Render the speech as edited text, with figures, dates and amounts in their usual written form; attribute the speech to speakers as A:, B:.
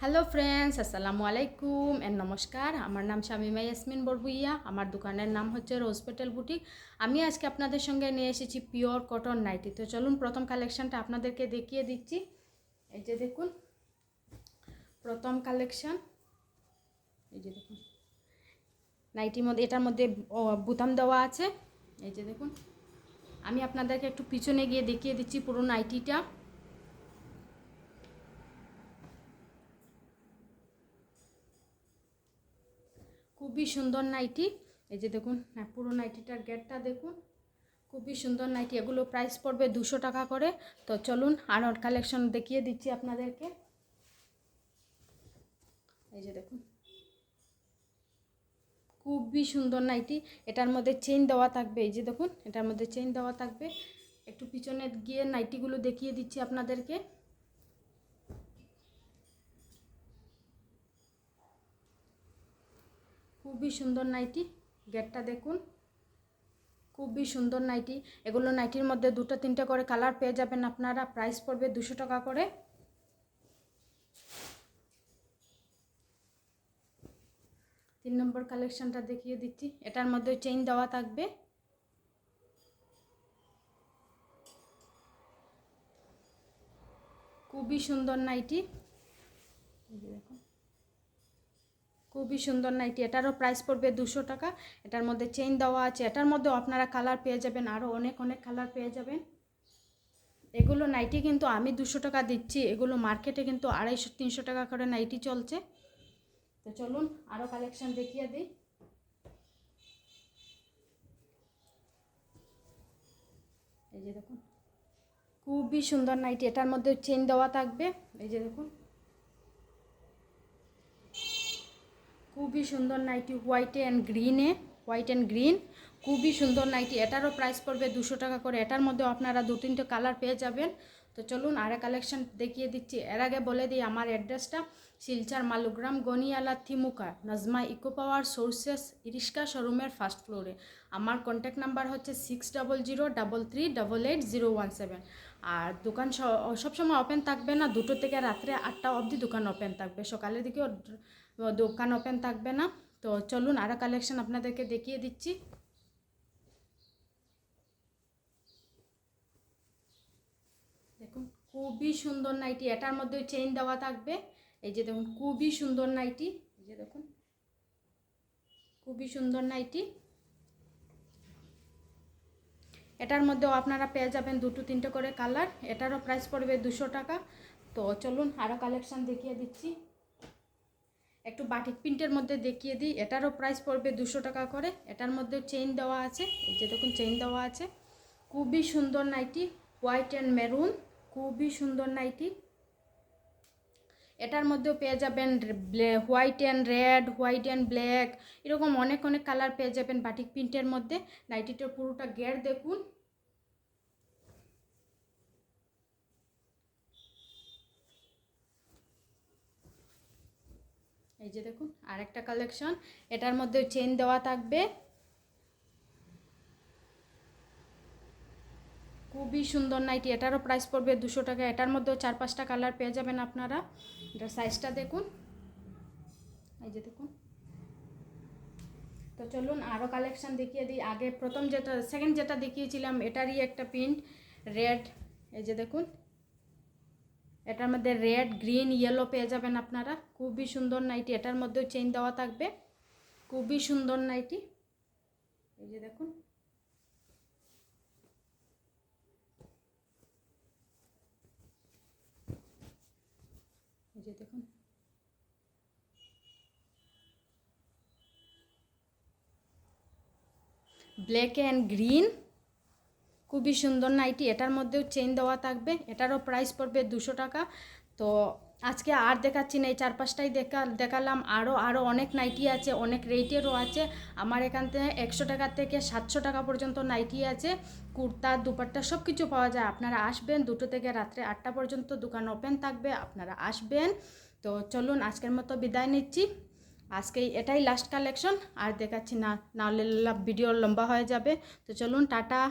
A: Hello friends, আসসালামু আলাইকুম and নমস্কার। আমার নাম শামিমা ইয়াসমিন বরবুইয়া। আমার দোকানের নাম হচ্ছে রোজ পেটেল বুটিক। আমি আজকে আপনাদের সঙ্গে নিয়ে এসেছি পিওর কটন নাইটি। তো চলুন প্রথম কালেকশনটা আপনাদেরকে দেখিয়ে দিচ্ছি। এই যে দেখুন প্রথম কালেকশন। এই যে দেখুন নাইটির মধ্যে, এটার মধ্যে বোতাম দেওয়া আছে। এই যে দেখুন, আমি আপনাদেরকে একটু পিছনে গিয়ে দেখিয়ে দিচ্ছি পুরো নাইটিটা। খুবই সুন্দর নাইটি। এই যে দেখুন পুরো নাইটিটার গেটটা দেখুন, খুবই সুন্দর নাইটি। এগুলো প্রাইস পড়বে 200 টাকা করে। তো চলুন আরও কালেকশন দেখিয়ে দিচ্ছি আপনাদেরকে। এই যে দেখুন খুবই সুন্দর নাইটি, এটার মধ্যে চেইন দেওয়া থাকবে। এই যে দেখুন এটার মধ্যে চেইন দেওয়া থাকবে। একটু পিছনে গিয়ে নাইটিগুলো দেখিয়ে দিচ্ছি আপনাদেরকে। খুবই সুন্দর নাইটি, গেটটা দেখুন, খুবই সুন্দর নাইটি। এগুলো নাইটির মধ্যে 2-3টে করে কালার পেয়ে যাবেন আপনারা। প্রাইস পড়বে 200 টাকা করে। 3 নম্বর কালেকশনটা দেখিয়ে দিচ্ছি। এটার মধ্যে চেইন দেওয়া থাকবে। খুবই সুন্দর নাইটি, দেখুন খুবই সুন্দর নাইটি। এটারও প্রাইস পড়বে 200 টাকা। এটার মধ্যে চেইন দেওয়া আছে। এটার মধ্যেও আপনারা কালার পেয়ে যাবেন, আরও অনেক অনেক কালার পেয়ে যাবেন। এগুলো নাইটি কিন্তু আমি 200 টাকা দিচ্ছি, এগুলো মার্কেটে কিন্তু 250-300 টাকা করে নাইটি চলছে। তো চলুন আরও কালেকশন দেখিয়ে দিই। এই যে দেখুন খুবই সুন্দর নাইটি, এটার মধ্যে চেইন দেওয়া থাকবে। এই যে দেখুন খুবই সুন্দর নাইটি, হোয়াইট অ্যান্ড গ্রিন। খুবই সুন্দর নাইটি। এটারও প্রাইস পড়বে 200 টাকা করে। এটার মধ্যে আপনারা 2-3টে কালার পেয়ে যাবেন। তো চলুন আরে কালেকশন দেখিয়ে দিচ্ছি। এর আগে বলে দিই আমার অ্যাড্রেসটা শিলচর মালুগ্রাম গনিয়ালা থিমুকা নাজমা ইকো পাওয়ার সোর্সেস ইরিশকা শোরুমের ফার্স্ট ফ্লোরে। আমার কন্ট্যাক্ট নাম্বার হচ্ছে 600333880117। আর দোকান সবসময় ওপেন থাকবে না, 2টো থেকে রাত্রে 8টা অবধি দোকান ওপেন থাকবে, সকালের দিকেও দোকান ওপেন থাকবে না। তো চলুন আরও কালেকশন আপনাদেরকে দেখিয়ে দিচ্ছি। দেখুন খুবই সুন্দর নাইটি, এটার মধ্যে চেইন দেওয়া থাকবে। এই যে দেখুন খুবই সুন্দর নাইটি। এই যে দেখুন খুবই সুন্দর নাইটি। এটার মধ্যেও আপনারা পেয়ে যাবেন 2-3টে করে কালার। এটারও প্রাইস পড়বে 200 টাকা। তো চলুন আরও কালেকশন দেখিয়ে দিচ্ছি। একটু বাটিক প্রিন্টের মধ্যে দেখিয়ে দিই। এটারও প্রাইস পড়বে 200 টাকা করে। এটার মধ্যে চেইন দেওয়া আছে। এই যে দেখুন চেইন দেওয়া আছে। খুবই সুন্দর নাইটি, হোয়াইট অ্যান্ড মেরুন, খুবই সুন্দর নাইটি। এটার মধ্যেও পেয়ে যাবেন white and red, white and black, এরকম অনেক অনেক কালার পেয়ে যাবেন বাটিক প্রিন্টের মধ্যে। নাইটিটার পুরোটা গের দেখুন। এই যে দেখুন আরেকটা কালেকশন, এটার মধ্যে চেইন দেওয়া থাকবে। খুবই সুন্দর নাইটি, এটারও প্রাইস পড়বে 200 টাকা। এটার মধ্যেও 4-5টা কালার পেয়ে যাবেন আপনারা। এটার সাইজটা দেখুন। এই যে দেখুন। তো চলুন আরও কালেকশন দেখিয়ে দিই। আগে সেকেন্ড যেটা দেখিয়েছিলাম এটারই একটা প্রিন্ট রেড। এই যে দেখুন এটার মধ্যে রেড, গ্রিন, ইয়েলো পেয়ে যাবেন আপনারা। খুবই সুন্দর নাইটি, এটার মধ্যেও চেইন দেওয়া থাকবে। খুবই সুন্দর নাইটি। এই যে দেখুন এই যে দেখুন ব্ল্যাক অ্যান্ড গ্রিন, খুবই সুন্দর নাইটি। এটার মধ্যেও চেইন দেওয়া থাকবে। এটারও প্রাইস পড়বে 200 টাকা। তো আজকে আর দেখাচ্ছি না, এই 4-5টাই দেখালাম। আরও অনেক নাইটি আছে, অনেক রেটেরও আছে। আমার এখান থেকে 100 টাকা থেকে 700 টাকা পর্যন্ত নাইটি আছে। কুর্তা, দুপাট্টা সব কিছু পাওয়া যায়। আপনারা আসবেন, 2টো থেকে রাত্রে 8টা পর্যন্ত দোকান ওপেন থাকবে, আপনারা আসবেন। তো চলুন আজকের মতো বিদায় নিচ্ছি। আজকে এটাই লাস্ট কালেকশন, আর দেখাচ্ছি না, নাহলে ভিডিও লম্বা হয়ে যাবে। তো চলুন টাটা।